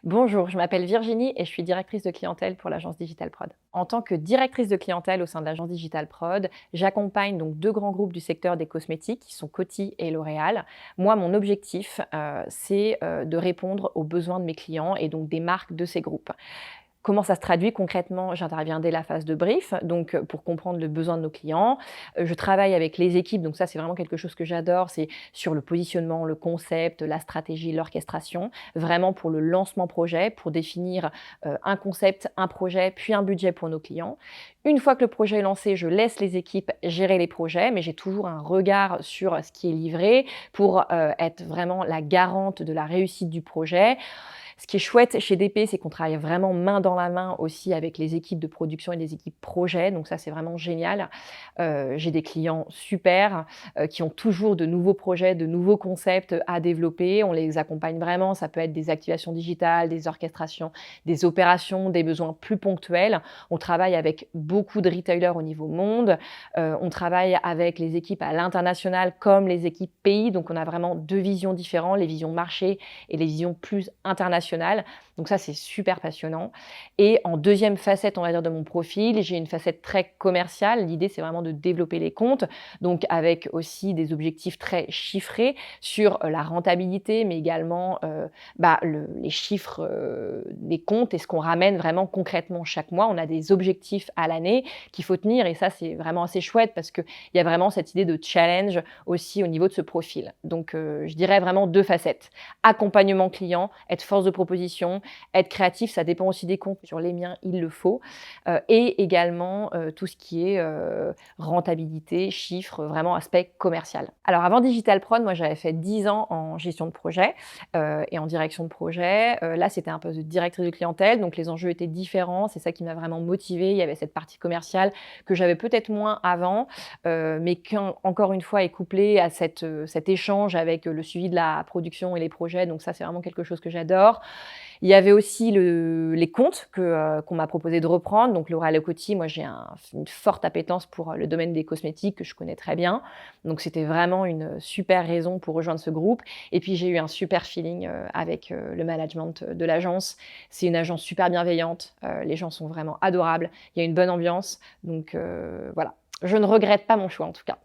Bonjour, je m'appelle Virginie et je suis directrice de clientèle pour l'agence Digital Prod. En tant que directrice de clientèle au sein de l'agence Digital Prod, j'accompagne donc deux grands groupes du secteur des cosmétiques qui sont Coty et L'Oréal. Moi, mon objectif, c'est de répondre aux besoins de mes clients et donc des marques de ces groupes. Comment ça se traduit concrètement? J'interviens dès la phase de brief, donc pour comprendre le besoin de nos clients. Je travaille avec les équipes, donc ça, c'est vraiment quelque chose que j'adore, c'est sur le positionnement, le concept, la stratégie, l'orchestration, vraiment pour le lancement projet, pour définir, un concept, un projet, puis un budget pour nos clients. Une fois que le projet est lancé, je laisse les équipes gérer les projets, mais j'ai toujours un regard sur ce qui est livré pour, être vraiment la garante de la réussite du projet. Ce qui est chouette chez DP, c'est qu'on travaille vraiment main dans la main aussi avec les équipes de production et les équipes projet, donc ça, c'est vraiment génial. J'ai des clients super, qui ont toujours de nouveaux projets, de nouveaux concepts à développer. On les accompagne vraiment, ça peut être des activations digitales, des orchestrations, des opérations, des besoins plus ponctuels. On travaille avec beaucoup de retailers au niveau monde, on travaille avec les équipes à l'international comme les équipes pays, donc on a vraiment 2 visions différentes, les visions marché et les visions plus internationales. Donc ça, c'est super passionnant. Et en deuxième facette, on va dire, de mon profil, j'ai une facette très commerciale. L'idée, c'est vraiment de développer les comptes, donc avec aussi des objectifs très chiffrés sur la rentabilité, mais également les chiffres des comptes et ce qu'on ramène vraiment concrètement chaque mois. On a des objectifs à l'année qu'il faut tenir et ça, c'est vraiment assez chouette parce qu'il y a vraiment cette idée de challenge aussi au niveau de ce profil. Donc, je dirais vraiment 2 facettes. Accompagnement client, être force de proposition, être créatif, ça dépend aussi des comptes. Sur les miens, il le faut. Et également tout ce qui est rentabilité, chiffres, vraiment aspect commercial. Alors avant Digital Prod, moi j'avais fait 10 ans en gestion de projet et en direction de projet. Là, c'était un poste de directrice de clientèle, donc les enjeux étaient différents. C'est ça qui m'a vraiment motivée. Il y avait cette partie commerciale que j'avais peut-être moins avant, mais qui encore une fois est couplée à cet échange avec le suivi de la production et les projets. Donc ça, c'est vraiment quelque chose que j'adore. Il y avait aussi les comptes qu'on m'a proposé de reprendre. Donc L'Oréal et Coty, moi j'ai une forte appétence pour le domaine des cosmétiques que je connais très bien. Donc c'était vraiment une super raison pour rejoindre ce groupe. Et puis j'ai eu un super feeling avec le management de l'agence. C'est une agence super bienveillante. Les gens sont vraiment adorables. Il y a une bonne ambiance. Donc voilà, je ne regrette pas mon choix en tout cas.